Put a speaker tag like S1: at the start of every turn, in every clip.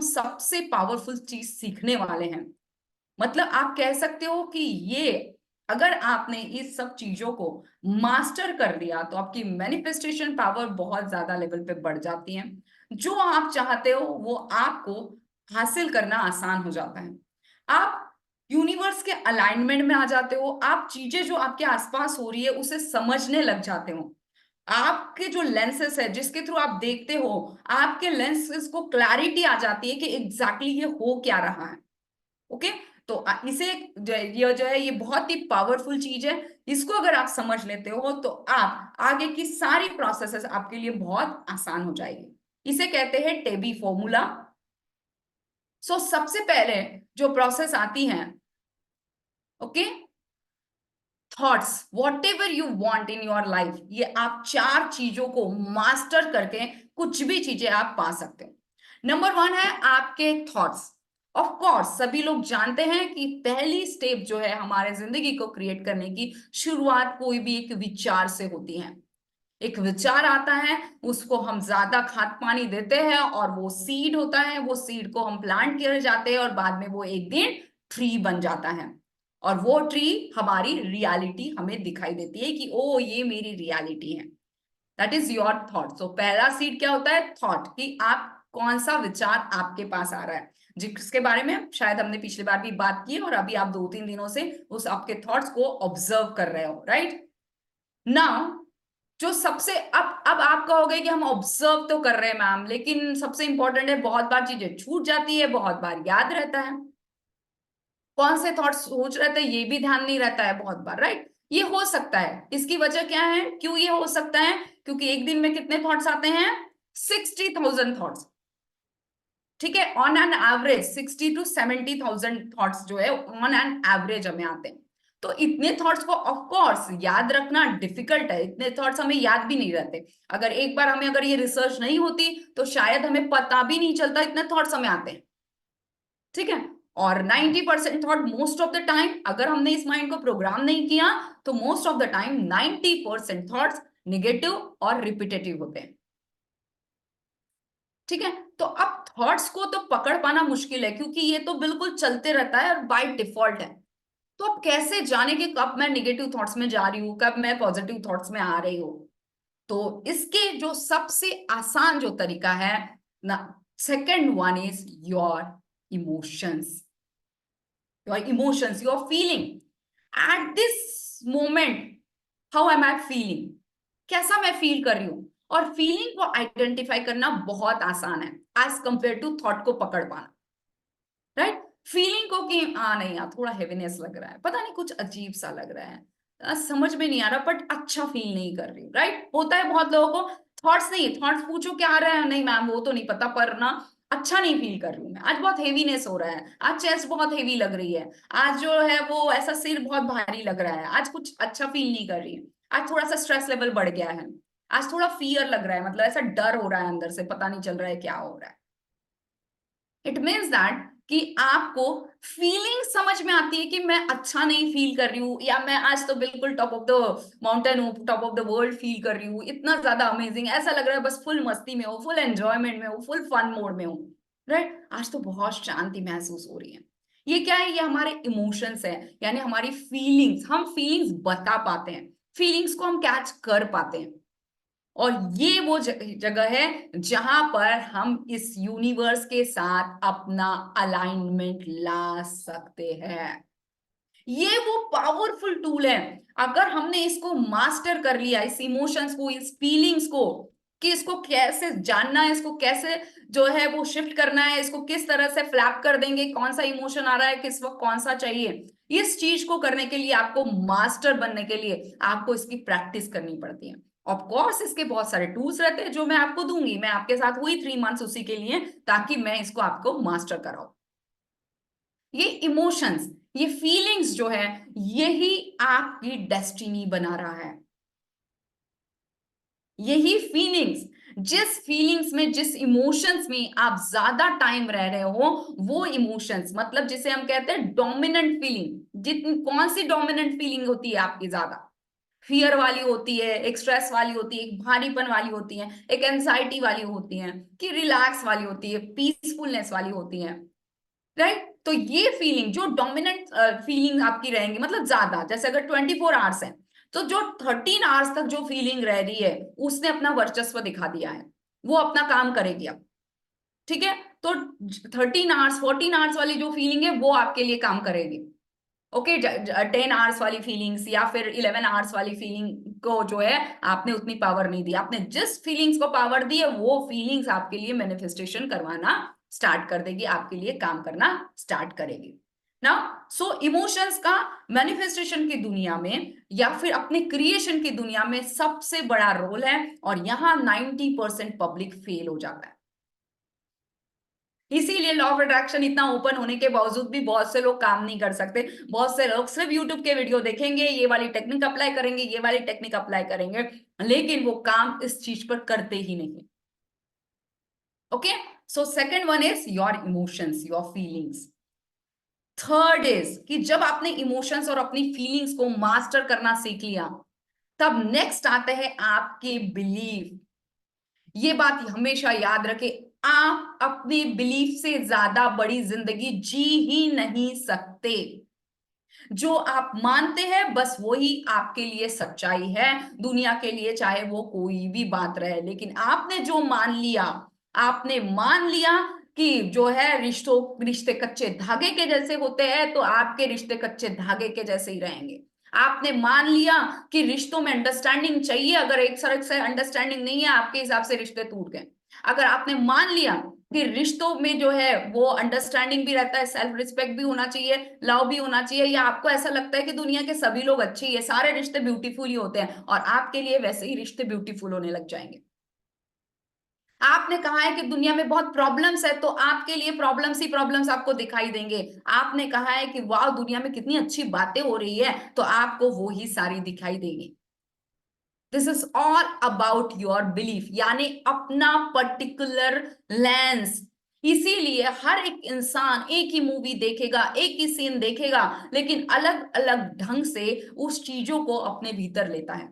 S1: हम सबसे पावरफुल चीज सीखने वाले हैं। मतलब आप कह सकते हो कि ये अगर आपने इस सब चीजों को मास्टर कर लिया तो आपकी मैनिफेस्टेशन पावर बहुत ज्यादा लेवल पे बढ़ जाती है। जो आप चाहते हो वो आपको हासिल करना आसान हो जाता है। आप यूनिवर्स के अलाइनमेंट में आ जाते हो। आप चीजें जो आपके आसपास हो रही है उसे समझने लग जाते हो। आपके जो लेंसेस है जिसके थ्रू आप देखते हो, आपके लेंसेस को क्लैरिटी आ जाती है कि एग्जैक्टली ये हो क्या रहा है। ओके। तो इसे ये जो है ये बहुत ही पावरफुल चीज है। इसको अगर आप समझ लेते हो तो आप आगे की सारी प्रोसेसेस आपके लिए बहुत आसान हो जाएगी। इसे कहते हैं टेबी फॉर्मूला। सो सबसे पहले जो प्रोसेस आती है, okay, thoughts what ever you want in your life, ये आप चार चीजों को मास्टर करके कुछ भी चीजें आप पा सकते हो। नंबर वन है आपके थॉट्स। ऑफ कोर्स सभी लोग जानते हैं कि पहली स्टेप जो है हमारे जिंदगी को क्रिएट करने की, शुरुआत कोई भी एक विचार से होती है। एक विचार आता है, उसको हम ज्यादा खाद पानी देते हैं और वो सीड होता है। वो सीड को हम प्लांट किए जाते हैं और बाद में वो एक दिन ट्री बन जाता है। और वो ट्री हमारी रियलिटी हमें दिखाई देती है कि ओ ये मेरी रियलिटी है। That is your thought. So पहला सीड क्या होता है? थॉट, कि आप कौन सा विचार आपके पास आ रहा है, जिसके बारे में शायद हमने पिछली बार भी बात की और अभी आप 2-3 दिनों से उस आपके थॉट्स को ऑब्जर्व कर रहे हो, राइट नाउ। जो सबसे अब आप कहोगे कि हम ऑब्जर्व तो कर रहे हैं मैम, लेकिन सबसे इंपॉर्टेंट है बहुत बार चीजें छूट जाती है, बहुत बार याद रहता है। कौन से थॉट्स सोच रहे थे ये भी ध्यान नहीं रहता है बहुत बार, राइट। ये हो सकता है, इसकी वजह क्या है, क्यों ये हो सकता है? क्योंकि एक दिन में कितने थॉट्स आते हैं? 60,000 थॉट्स। ठीक है, on an average 60 to 70,000 thoughts जो है ऑन एन एवरेज हमें आते हैं। तो इतने थॉट्स को ऑफ कोर्स याद रखना डिफिकल्ट है। इतने थॉट्स हमें याद भी नहीं रहते। अगर एक बार हमें अगर ये रिसर्च नहीं होती तो शायद हमें पता भी नहीं चलता इतने थॉट्स हमें आते हैं। ठीक है। और 90% thought most of the time, अगर हमने इस माइंड को प्रोग्राम नहीं किया तो most of the time 90% thoughts negative और रिपीटेटिव होते हैं। ठीक है। तो अब थॉट्स को तो पकड़ पाना मुश्किल है क्योंकि ये तो बिल्कुल चलते रहता है और बाय डिफॉल्ट है। तो अब कैसे जाने कि कब मैं निगेटिव थॉट्स में जा रही हूँ, कब मैं पॉजिटिव थॉट्स में आ रही हूँ? तो इसके जो सबसे आसान जो तरीका है ना, second one is your emotions. Your emotions, your feeling at this moment. How am I feeling? कैसा मैं फील कर रही हूं? और फीलिंग को आइडेंटिफाई करना बहुत आसान है एज कंपेयर टू थॉट को पकड़ पाना, राइट। फीलिंग को कि नहीं यार थोड़ा हेवीनेस लग रहा है, पता नहीं कुछ अजीब सा लग रहा है, समझ में नहीं आ रहा, बट अच्छा फील नहीं कर रही, राइट। होता है बहुत लोगों को। थॉट्स नहीं, थॉट्स पूछो क्या आ रहा है, नहीं मैम वो तो नहीं पता, पर ना अच्छा नहीं फील कर रही हूँ मैं, आज बहुत हेवीनेस हो रहा है, आज चेस्ट बहुत हेवी लग रही है, आज जो है वो ऐसा सिर बहुत भारी लग रहा है, आज कुछ अच्छा फील नहीं कर रही है, आज थोड़ा सा स्ट्रेस लेवल बढ़ गया है, आज थोड़ा फियर लग रहा है, मतलब ऐसा डर हो रहा है अंदर से, पता नहीं चल रहा है क्या हो रहा है। इट मीन्स दैट कि आपको फीलिंग समझ में आती है कि मैं अच्छा नहीं फील कर रही हूँ, या मैं आज तो बिल्कुल टॉप ऑफ द माउंटेन हूँ, top of the world feel कर रही हूँ, इतना ज्यादा अमेजिंग, ऐसा लग रहा है बस फुल मस्ती में हूँ, फुल एंजॉयमेंट में हूँ, फुल फन मोड में हूँ, राइट। आज तो बहुत शांति महसूस हो रही है। ये क्या है? ये हमारे इमोशंस है, यानी हमारी फीलिंग्स। हम फीलिंग्स बता पाते हैं, फीलिंग्स को हम कैच कर पाते हैं। और ये वो जगह है जहां पर हम इस यूनिवर्स के साथ अपना अलाइनमेंट ला सकते हैं। ये वो पावरफुल टूल है। अगर हमने इसको मास्टर कर लिया, इस इमोशंस को, इस फीलिंग्स को, कि इसको कैसे जानना है, इसको कैसे जो है वो शिफ्ट करना है, इसको किस तरह से फ्लैप कर देंगे, कौन सा इमोशन आ रहा है किस वक्त, कौन सा चाहिए, इस चीज को करने के लिए, आपको मास्टर बनने के लिए आपको इसकी प्रैक्टिस करनी पड़ती है। ऑफ कोर्स इसके बहुत सारे टूल्स रहते हैं जो मैं आपको दूंगी। मैं आपके साथ हुई 3 मंथ्स उसी के लिए, ताकि मैं इसको आपको मास्टर कराऊं। ये इमोशंस, ये फीलिंग्स जो है, यही आपकी डेस्टिनी बना रहा है। यही फीलिंग्स, जिस फीलिंग्स में, जिस इमोशंस में आप ज्यादा टाइम रह रहे हो, वो इमोशंस, मतलब जिसे हम कहते हैं डोमिनेंट फीलिंग। जितनी कौन सी डोमिनेंट फीलिंग होती है आपकी ज्यादा? फियर वाली होती है, एक स्ट्रेस वाली होती है, एक भारीपन वाली होती है, एक एंजाइटी वाली होती है, कि रिलैक्स वाली होती है, पीसफुलनेस वाली होती है, राइट। तो ये फीलिंग जो डोमिनेंट फीलिंग आपकी रहेंगी, मतलब ज्यादा, जैसे अगर 24 आवर्स है तो जो 13 आवर्स तक जो फीलिंग रह रही है उसने अपना वर्चस्व दिखा दिया है, वो अपना काम करेगी अब, ठीक है। तो 13 आवर्स 14 आवर्स वाली जो फीलिंग है वो आपके लिए काम करेगी, ओके। 10 आवर्स वाली फीलिंग्स या फिर 11 आवर्स वाली फीलिंग को जो है आपने उतनी पावर नहीं दी, आपने जिस फीलिंग्स को पावर दी है वो फीलिंग्स आपके लिए मैनिफेस्टेशन करवाना स्टार्ट कर देगी, आपके लिए काम करना स्टार्ट करेगी ना। सो इमोशंस का मैनिफेस्टेशन की दुनिया में या फिर अपने क्रिएशन की दुनिया में सबसे बड़ा रोल है, और यहां 90% पब्लिक फेल हो जाता है। इसीलिए लॉ ऑफ अट्रैक्शन इतना ओपन होने के बावजूद भी बहुत से लोग काम नहीं कर सकते। बहुत से लोग सिर्फ यूट्यूब के वीडियो देखेंगे, ये वाली टेक्निक अप्लाई करेंगे, ये वाली टेक्निक अप्लाई करेंगे, लेकिन वो काम इस चीज पर करते ही नहीं। Okay, so second one is your emotions, your feelings. Third is कि जब आपने इमोशंस और अपनी फीलिंग्स को मास्टर करना सीख लिया, तब नेक्स्ट आते हैं आपके बिलीफ। ये बात हमेशा याद रखें, आप अपने बिलीफ से ज्यादा बड़ी जिंदगी जी ही नहीं सकते। जो आप मानते हैं बस वही आपके लिए सच्चाई है दुनिया के लिए, चाहे वो कोई भी बात रहे। लेकिन आपने जो मान लिया, आपने मान लिया कि जो है रिश्ते कच्चे धागे के जैसे होते हैं, तो आपके रिश्ते कच्चे धागे के जैसे ही रहेंगे। आपने मान लिया कि रिश्तों में अंडरस्टैंडिंग चाहिए, अगर एक तरह से अंडरस्टैंडिंग नहीं है आपके हिसाब से रिश्ते टूट गए। अगर आपने मान लिया कि रिश्तों में जो है वो अंडरस्टैंडिंग भी रहता है, सेल्फ रिस्पेक्ट भी होना चाहिए, लव भी होना चाहिए, या आपको ऐसा लगता है कि दुनिया के सभी लोग अच्छे ही है, सारे रिश्ते ब्यूटीफुल ही होते हैं, और आपके लिए वैसे ही रिश्ते ब्यूटीफुल होने लग जाएंगे। आपने कहा है कि दुनिया में बहुत प्रॉब्लम्स है, तो आपके लिए प्रॉब्लम्स ही प्रॉब्लम्स आपको दिखाई देंगे। आपने कहा है कि वाह दुनिया में कितनी अच्छी बातें हो रही है, तो आपको वो ही सारी दिखाई देगी। This is all about your belief, यानी अपना पर्टिकुलर लेंस। इसीलिए हर एक इंसान एक ही मूवी देखेगा, एक ही सीन देखेगा, लेकिन अलग अलग ढंग से उस चीजों को अपने भीतर लेता है।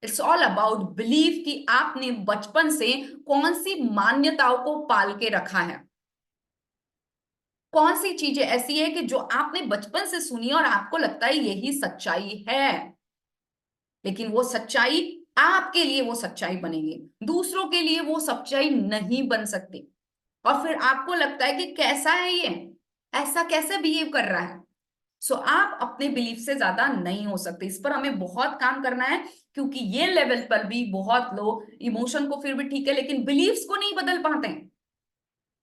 S1: इट्स ऑल अबाउट बिलीफ कि आपने बचपन से कौन सी मान्यताओं को पाल के रखा है, कौन सी चीजें ऐसी है कि जो आपने बचपन से सुनी और आपको लगता है यही सच्चाई है, लेकिन वो सच्चाई आपके लिए वो सच्चाई बनेगी, दूसरों के लिए वो सच्चाई नहीं बन सकती। और फिर आपको लगता है कि कैसा है ये, ऐसा कैसे बिहेव कर रहा है। सो आप अपने बिलीफ से ज्यादा नहीं हो सकते। इस पर हमें बहुत काम करना है, क्योंकि ये लेवल पर भी बहुत लोग इमोशन को फिर भी ठीक है, लेकिन बिलीव्स को नहीं बदल पाते हैं।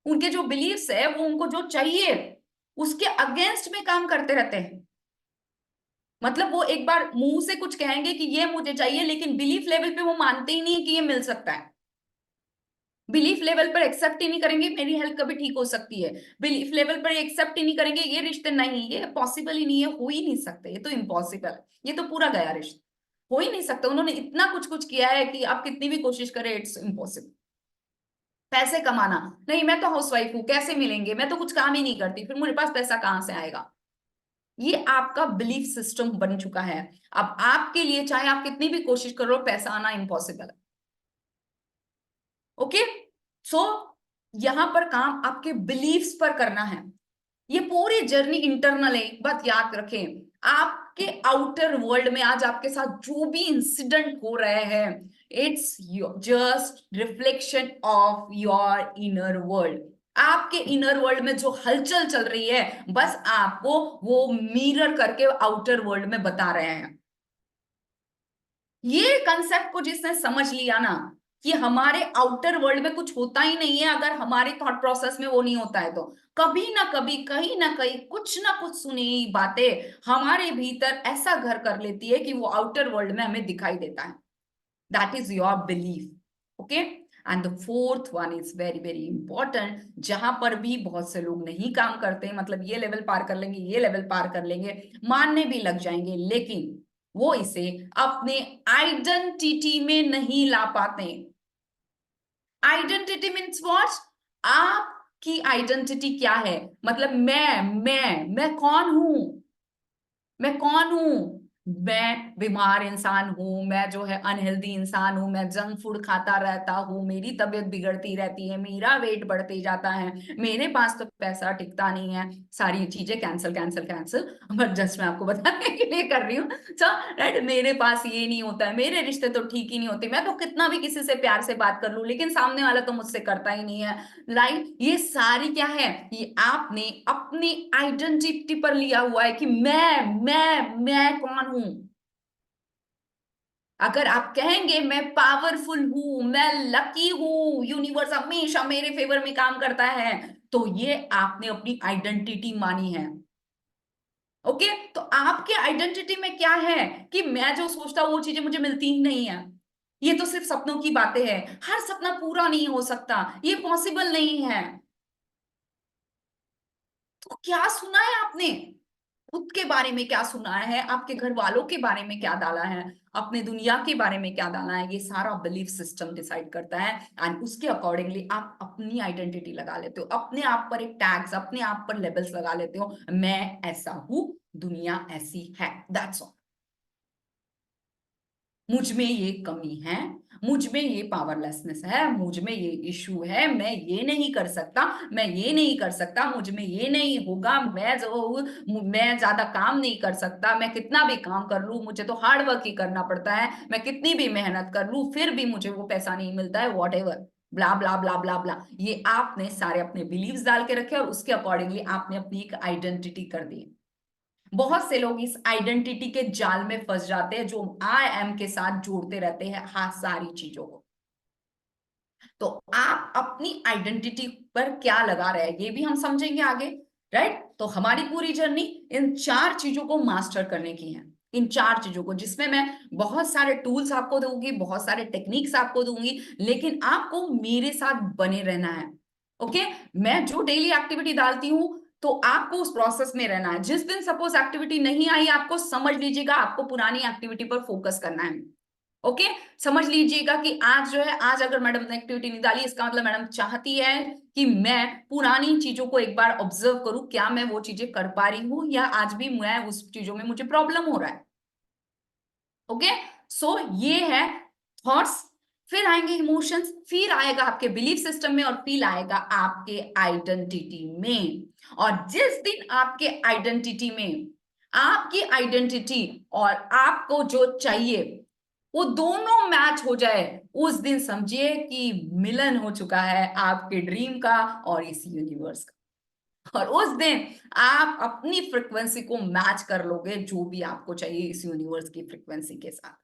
S1: उनके जो बिलीव्स है वो उनको जो चाहिए उसके अगेंस्ट में काम करते रहते हैं। मतलब वो एक बार मुंह से कुछ कहेंगे कि ये मुझे चाहिए, लेकिन बिलीफ लेवल पे वो मानते ही नहीं है कि ये मिल सकता है। बिलीफ लेवल पर एक्सेप्ट ही नहीं करेंगे मेरी हेल्थ कभी ठीक हो सकती है, बिलीफ लेवल पर एक्सेप्ट ही नहीं करेंगे ये रिश्ते नहीं, ये पॉसिबल ही नहीं है, हो ही नहीं सकते, ये तो इम्पॉसिबल है, ये तो पूरा गया रिश्ता, हो ही नहीं सकता। उन्होंने इतना कुछ कुछ किया है कि आप कितनी भी कोशिश करें इट्स इम्पॉसिबल। पैसे कमाना, नहीं मैं तो हाउसवाइफ हूं, कैसे मिलेंगे, मैं तो कुछ काम ही नहीं करती, फिर मेरे पास पैसा कहां से आएगा। ये आपका बिलीफ सिस्टम बन चुका है। अब आपके लिए चाहे आप कितनी भी कोशिश करो, पैसा आना इम्पॉसिबल है। ओके, सो यहां पर काम आपके बिलीफ्स पर करना है। ये पूरी जर्नी इंटरनल है, एक बात याद रखें। आपके आउटर वर्ल्ड में आज आपके साथ जो भी इंसिडेंट हो रहे हैं, it's just reflection of your inner world. आपके इनर वर्ल्ड में जो हलचल चल रही है, बस आपको वो मिरर करके आउटर वर्ल्ड में बता रहे हैं। ये कंसेप्ट को जिसने समझ लिया ना कि हमारे आउटर वर्ल्ड में कुछ होता ही नहीं है, अगर हमारे थॉट प्रोसेस में वो नहीं होता है, तो कभी ना कभी कहीं ना कहीं कुछ ना कुछ सुनी बातें हमारे भीतर ऐसा घर कर लेती है कि वो आउटर वर्ल्ड में हमें दिखाई देता है। That is your belief. Okay, and the fourth one is very very important, जहां पर भी बहुत से लोग नहीं काम करते, मतलब ये लेवल पार कर लेंगे, ये लेवल पार कर लेंगे, मानने भी लग जाएंगे, लेकिन वो इसे अपने आइडेंटिटी में नहीं ला पाते। Identity means what? आपकी आइडेंटिटी क्या है, मतलब मैं कौन हूं, मैं कौन हूं, मैं बीमार इंसान हूं, मैं जो है अनहेल्दी इंसान हूं, मैं जंक फूड खाता रहता हूँ, मेरी तबीयत बिगड़ती रहती है, मेरा वेट बढ़ते जाता है, मेरे पास तो पैसा टिकता नहीं है, सारी चीजें cancel cancel cancel. But just मैं आपको बताने के लिए कर रही हूँ। सो राइट, मेरे पास ये नहीं होता है, मेरे रिश्ते तो ठीक ही नहीं होते, मैं तो कितना भी किसी से प्यार से बात कर लूं लेकिन सामने वाला तो मुझसे करता ही नहीं है। लाइक ये सारी क्या है, ये आपने अपनी आइडेंटिटी पर लिया हुआ है कि मैं कौन हूं। अगर आप कहेंगे मैं पावरफुल हूं, मैं लकी हूं, यूनिवर्स हमेशा मेरे फेवर में काम करता है, तो ये आपने अपनी आइडेंटिटी मानी है। ओके, तो आपके आइडेंटिटी में क्या है कि मैं जो सोचता हूं वो चीजें मुझे मिलती ही नहीं है, ये तो सिर्फ सपनों की बातें हैं, हर सपना पूरा नहीं हो सकता, ये पॉसिबल नहीं है। तो क्या सुना है आपने, खुद के बारे में क्या सुना है, आपके घर वालों के बारे में क्या डाला है, अपने दुनिया के बारे में क्या डाला है, ये सारा बिलीफ सिस्टम डिसाइड करता है। एंड उसके अकॉर्डिंगली आप अपनी आइडेंटिटी लगा लेते हो, अपने आप पर एक टैग्स, अपने आप पर लेबल्स लगा लेते हो, मैं ऐसा हूं, दुनिया ऐसी है, दैट्स ऑल। मुझ में ये कमी है, मुझ में ये पावरलेसनेस है, मुझ में ये इशू है, मैं ये नहीं कर सकता, मैं ये नहीं कर सकता, मुझ में ये नहीं होगा, मैं ज्यादा काम नहीं कर सकता, मैं कितना भी काम कर लूं मुझे तो हार्ड वर्क ही करना पड़ता है, मैं कितनी भी मेहनत कर लूं फिर भी मुझे वो पैसा नहीं मिलता है, वॉट एवर, ब्ला ब्ला ब्ला ब्ला ब्ला। ये आपने सारे अपने बिलीव्स डाल के रखे और उसके अकॉर्डिंगली आपने अपनी एक आइडेंटिटी कर दी। बहुत से लोग इस आइडेंटिटी के जाल में फंस जाते हैं, जो आई एम के साथ जोड़ते रहते हैं हाँ सारी चीजों को। तो आप अपनी आइडेंटिटी पर क्या लगा रहे हैं ये भी हम समझेंगे आगे। राइट, तो हमारी पूरी जर्नी इन चार चीजों को मास्टर करने की है, इन चार चीजों को, जिसमें मैं बहुत सारे टूल्स आपको दूंगी, बहुत सारे टेक्निक्स आपको दूंगी, लेकिन आपको मेरे साथ बने रहना है। ओके, मैं जो डेली एक्टिविटी डालती हूँ तो आपको उस प्रोसेस में रहना है। जिस दिन सपोज एक्टिविटी नहीं आई, आपको समझ लीजिएगा आपको पुरानी एक्टिविटी पर फोकस करना है। ओके, समझ लीजिएगा कि आज जो है, आज अगर मैडम ने एक्टिविटी नहीं डाली, इसका मतलब मैडम चाहती है कि मैं पुरानी चीजों को एक बार ऑब्जर्व करूं, क्या मैं वो चीजें कर पा रही हूं या आज भी मैं उस चीजों में मुझे प्रॉब्लम हो रहा है। ओके, सो ये है थॉट्स, फिर आएंगे इमोशंस, फिर आएगा आपके बिलीफ सिस्टम में और फिर आएगा आपके आइडेंटिटी में। और जिस दिन आपके आइडेंटिटी में, आपकी आइडेंटिटी और आपको जो चाहिए वो दोनों मैच हो जाए, उस दिन समझिए कि मिलन हो चुका है आपके ड्रीम का और इस यूनिवर्स का। और उस दिन आप अपनी फ्रिक्वेंसी को मैच कर लोगे जो भी आपको चाहिए इस यूनिवर्स की फ्रिक्वेंसी के साथ।